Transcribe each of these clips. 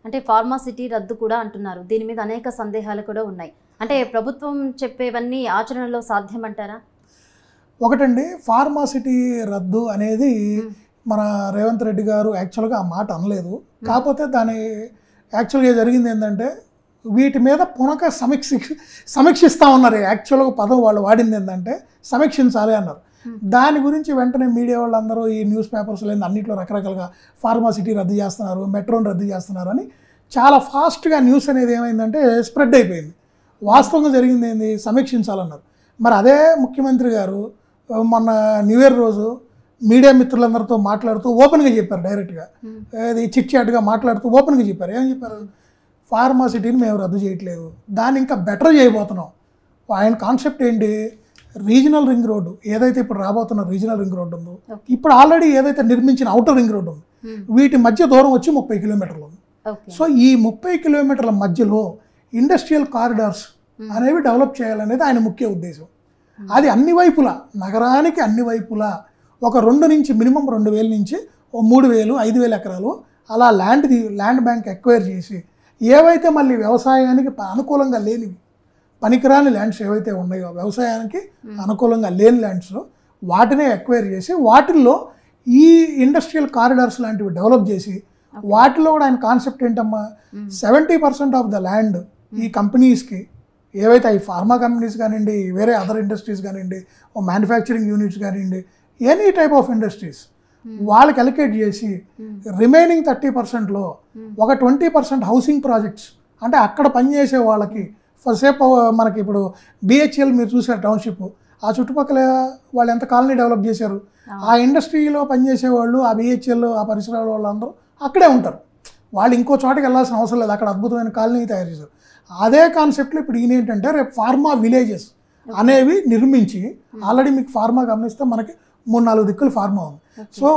అంటే ఫార్మాసిటీ రద్దు కూడా అంటున్నారు. దీని మీద అనేక సందేహాలు కూడా ఉన్నాయి. అంటే ప్రభుత్వం చెప్పేవన్నీ ఆచరణలో సాధ్యమంటారా? ఒకటండి, ఫార్మాసిటీ రద్దు అనేది మన రేవంత్ రెడ్డి గారు యాక్చువల్గా ఆ మాట అనలేదు. కాకపోతే దాని యాక్చువల్గా జరిగింది ఏంటంటే వీటి మీద పునక సమీక్షిస్తూ ఉన్నారు. యాక్చువల్గా పదం వాళ్ళు వాడింది ఏంటంటే సమీక్షించాలి అన్నారు. దాని గురించి వెంటనే మీడియా వాళ్ళందరూ ఈ న్యూస్ పేపర్స్ లేదు అన్నింటిలో రకరకాలుగా ఫార్మాసిటీ రద్దు చేస్తున్నారు, మెట్రోని రద్దు చేస్తున్నారు అని చాలా ఫాస్ట్గా న్యూస్ అనేది ఏమైందంటే స్ప్రెడ్ అయిపోయింది. వాస్తవంగా జరిగింది ఏంది, సమీక్షించాలన్నారు. మరి అదే ముఖ్యమంత్రి గారు మొన్న న్యూ ఇయర్ రోజు మీడియా మిత్రులందరితో మాట్లాడుతూ ఓపెన్గా చెప్పారు. డైరెక్ట్గా అది చిట్ చాట్గా మాట్లాడుతూ ఓపెన్గా చెప్పారు. ఏం చెప్పారు, ఫార్మాసిటీని మేము రద్దు చేయట్లేదు, దాన్ని ఇంకా బెటర్ చేయబోతున్నాం. ఆయన కాన్సెప్ట్ ఏంటి, రీజనల్ రింగ్ రోడ్డు ఏదైతే ఇప్పుడు రాబోతున్న రీజనల్ రింగ్ రోడ్డు ఉందో, ఇప్పుడు ఆల్రెడీ ఏదైతే నిర్మించిన అవుటర్ రింగ్ రోడ్డు ఉంది, వీటి మధ్య దూరం వచ్చి 30 కిలోమీటర్లు ఉంది. సో ఈ 30 కిలోమీటర్ల మధ్యలో ఇండస్ట్రియల్ కారిడార్స్ అనేవి డెవలప్ చేయాలనేది ఆయన ముఖ్య ఉద్దేశం. అది అన్ని వైపులా, నగరానికి అన్ని వైపులా ఒక 2 నుంచి మినిమం 2000 నుంచి 3000, 5000 ఎకరాలు అలా ల్యాండ్ బ్యాంక్ ఎక్వైర్ చేసి ఏవైతే మళ్ళీ వ్యవసాయానికి అనుకూలంగా లేనివి పనికిరాని ల్యాండ్స్ ఏవైతే ఉన్నాయో, వ్యవసాయానికి అనుకూలంగా లేని ల్యాండ్స్ వాటినే ఎక్వైర్ చేసి వాటిల్లో ఈ ఇండస్ట్రియల్ కారిడార్స్ లాంటివి డెవలప్ చేసి వాటిలో కూడా ఆయన కాన్సెప్ట్ ఏంటమ్మా, 70% ఆఫ్ ద ల్యాండ్ ఈ కంపెనీస్కి ఏవైతే ఈ ఫార్మా కంపెనీస్ కానివ్వండి, వేరే అదర్ ఇండస్ట్రీస్ కానివ్వండి, మ్యానుఫ్యాక్చరింగ్ యూనిట్స్ కానివ్వండి, ఎనీ టైప్ ఆఫ్ ఇండస్ట్రీస్ వాళ్ళకి అలొకేట్ చేసి రిమైనింగ్ 30%లో ఒక 20% హౌసింగ్ ప్రాజెక్ట్స్, అంటే అక్కడ పనిచేసే వాళ్ళకి ఫస్ట్సేపు మనకి ఇప్పుడు బిహెచ్ఎల్ మీరు చూసారు టౌన్షిప్, ఆ చుట్టుపక్కల వాళ్ళు ఎంత కాలనీ డెవలప్ చేశారు, ఆ ఇండస్ట్రీలో పనిచేసే వాళ్ళు ఆ బిహెచ్ఎల్ ఆ పరిసరాల వాళ్ళందరూ అక్కడే ఉంటారు. వాళ్ళు ఇంకో చోటకి వెళ్ళాల్సిన అవసరం లేదు, అక్కడ అద్భుతమైన కాలనీ తయారు చేశారు. అదే కాన్సెప్ట్లో ఇప్పుడు ఈయన ఏంటంటే రేపు ఫార్మా విలేజెస్ అనేవి నిర్మించి, ఆల్రెడీ మీకు ఫార్మా గమనిస్తే మనకి 3-4 దిక్కులు ఫార్మా ఉంది. సో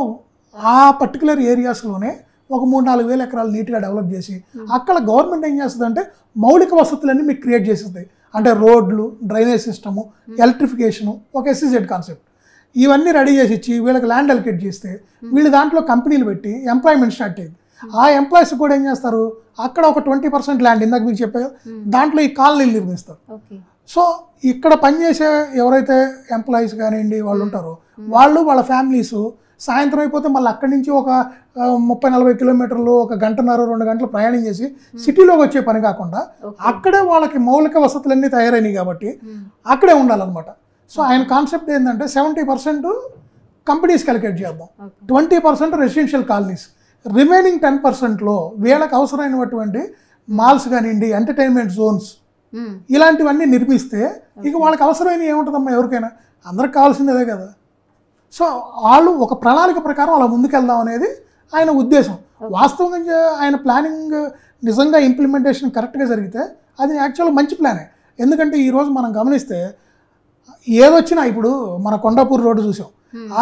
ఆ పర్టికులర్ ఏరియాస్లోనే ఒక 3-4 వేల ఎకరాలు నీట్గా డెవలప్ చేసి అక్కడ గవర్నమెంట్ ఏం చేస్తుందంటే మౌలిక వసతులన్నీ మీకు క్రియేట్ చేస్తుంది. అంటే రోడ్లు, డ్రైనేజ్ సిస్టము, ఎలక్ట్రిఫికేషను, ఒక SEZ కాన్సెప్ట్ ఇవన్నీ రెడీ చేసి ఇచ్చి వీళ్ళకి ల్యాండ్ అలొకేట్ చేస్తే వీళ్ళు దాంట్లో కంపెనీలు పెట్టి ఎంప్లాయ్మెంట్ స్టార్ట్ అయ్యింది. ఆ ఎంప్లాయీస్ కూడా ఏం చేస్తారు, అక్కడ ఒక 20% ల్యాండ్ ఇందాక మీకు చెప్పారు దాంట్లో ఈ కాలనీలు నిర్మిస్తారు. సో ఇక్కడ పనిచేసే ఎవరైతే ఎంప్లాయీస్ కానివ్వండి వాళ్ళు ఉంటారో వాళ్ళు వాళ్ళ ఫ్యామిలీస్ సాయంత్రం అయిపోతే మళ్ళీ అక్కడి నుంచి ఒక 30-40 కిలోమీటర్లు, 1 గంటన్నర 2 గంటలు ప్రయాణం చేసి సిటీలోకి వచ్చే పని కాకుండా అక్కడే వాళ్ళకి మౌలిక వసతులన్నీ తయారైనాయి కాబట్టి అక్కడే ఉండాలన్నమాట. సో ఆయన కాన్సెప్ట్ ఏంటంటే 70% కంపెనీస్కి అలొకేట్ చేద్దాం, 20% రెసిడెన్షియల్ కాలనీస్, రిమైనింగ్ 10%లో వీళ్ళకి అవసరమైనటువంటి మాల్స్ కానివ్వండి, ఎంటర్టైన్మెంట్ జోన్స్ ఇలాంటివన్నీ నిర్మిస్తే ఇక వాళ్ళకి అవసరమైన ఏముంటుందమ్మా, ఎవరికైనా అందరికి కావాల్సింది అదే కదా. సో వాళ్ళు ఒక ప్రణాళిక ప్రకారం అలా ముందుకెళ్దాం అనేది ఆయన ఉద్దేశం. వాస్తవంగా ఆయన ప్లానింగ్ నిజంగా ఇంప్లిమెంటేషన్ కరెక్ట్గా జరిగితే అది యాక్చువల్గా మంచి ప్లానే. ఎందుకంటే ఈరోజు మనం గమనిస్తే ఏదొచ్చినా ఇప్పుడు మన కొండాపూర్ రోడ్డు చూసాం,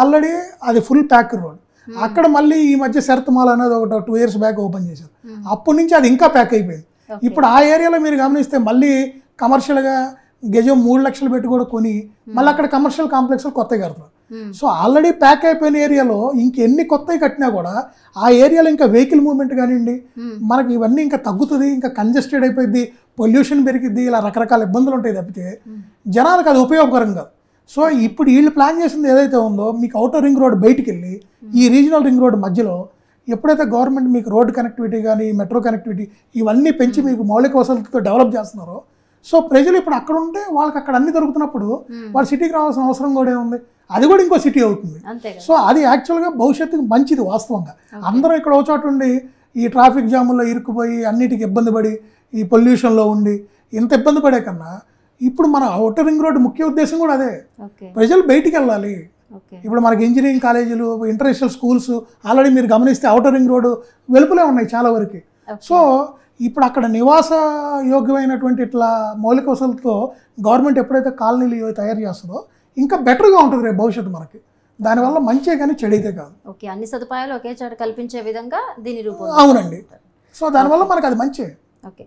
ఆల్రెడీ అది ఫుల్ ప్యాక్ రోడ్. అక్కడ మళ్ళీ ఈ మధ్య శరత్ మాల్ అనేది ఒక 2 years బ్యాక్ ఓపెన్ చేశారు, అప్పటి నుంచి అది ఇంకా ప్యాక్ అయిపోయింది. ఇప్పుడు ఆ ఏరియాలో మీరు గమనిస్తే మళ్ళీ కమర్షియల్గా గజం 3 లక్షలు పెట్టి కూడా కొని మళ్ళీ అక్కడ కమర్షియల్ కాంప్లెక్స్లు కొత్తగా కడతారు. సో ఆల్రెడీ ప్యాక్ అయిపోయిన ఏరియాలో ఇంకెన్ని కొత్తవి కట్టినా కూడా ఆ ఏరియాలో ఇంకా వెహికల్ మూవ్మెంట్ కానివ్వండి మనకి ఇవన్నీ ఇంకా తగ్గుతుంది, ఇంకా కంజెస్టెడ్ అయిపోయింది, పొల్యూషన్ పెరిగిద్ది, ఇలా రకరకాల ఇబ్బందులు ఉంటాయి తప్పితే జనాలకు అది ఉపయోగకరం కాదు. సో ఇప్పుడు వీళ్ళు ప్లాన్ చేసింది ఏదైతే ఉందో, మీకు అవుటర్ రింగ్ రోడ్ బయటికి వెళ్ళి ఈ రీజనల్ రింగ్ రోడ్ మధ్యలో ఎప్పుడైతే గవర్నమెంట్ మీకు రోడ్ కనెక్టివిటీ కానీ మెట్రో కనెక్టివిటీ ఇవన్నీ పెంచి మీకు మౌలిక వసతులతో డెవలప్ చేస్తున్నారో, సో ప్రజలు ఇప్పుడు అక్కడ ఉంటే వాళ్ళకి అక్కడ అన్ని దొరుకుతున్నప్పుడు వాళ్ళు సిటీకి రావాల్సిన అవసరం కూడా ఏముంది, అది కూడా ఇంకో సిటీ అవుతుంది. సో అది యాక్చువల్గా భవిష్యత్తుకు మంచిది. వాస్తవంగా అందరూ ఇక్కడ ఒక చోట ఉండి ఈ ట్రాఫిక్ జాముల్లో ఇరుక్కుపోయి అన్నిటికీ ఇబ్బంది పడి ఈ పొల్యూషన్లో ఉండి ఇంత ఇబ్బంది పడే కన్నా ఇప్పుడు మన అవుటర్ రింగ్ రోడ్ ముఖ్య ఉద్దేశం కూడా అదే, ప్రజలు బయటికి వెళ్ళాలి. ఇప్పుడు మనకి ఇంజనీరింగ్ కాలేజీలు, ఇంటర్నేషనల్ స్కూల్స్ ఆల్రెడీ మీరు గమనిస్తే అవుటర్ రింగ్ రోడ్డు వెలుపులే ఉన్నాయి చాలా వరకు. సో ఇప్పుడు అక్కడ నివాస యోగ్యమైనటువంటి ఇట్లా మౌలిక వసతులతో గవర్నమెంట్ ఎప్పుడైతే కాలనీలు తయారు చేస్తుందో ఇంకా బెటర్గా ఉంటుంది రేపు భవిష్యత్తు మనకి. దానివల్ల మంచే కానీ చెడైతే కాదు. ఓకే, అన్ని సదుపాయాలు ఒకే చోట కల్పించే విధంగా దీని రూపం. అవునండి. సో దానివల్ల మనకి అది మంచి. ఓకే.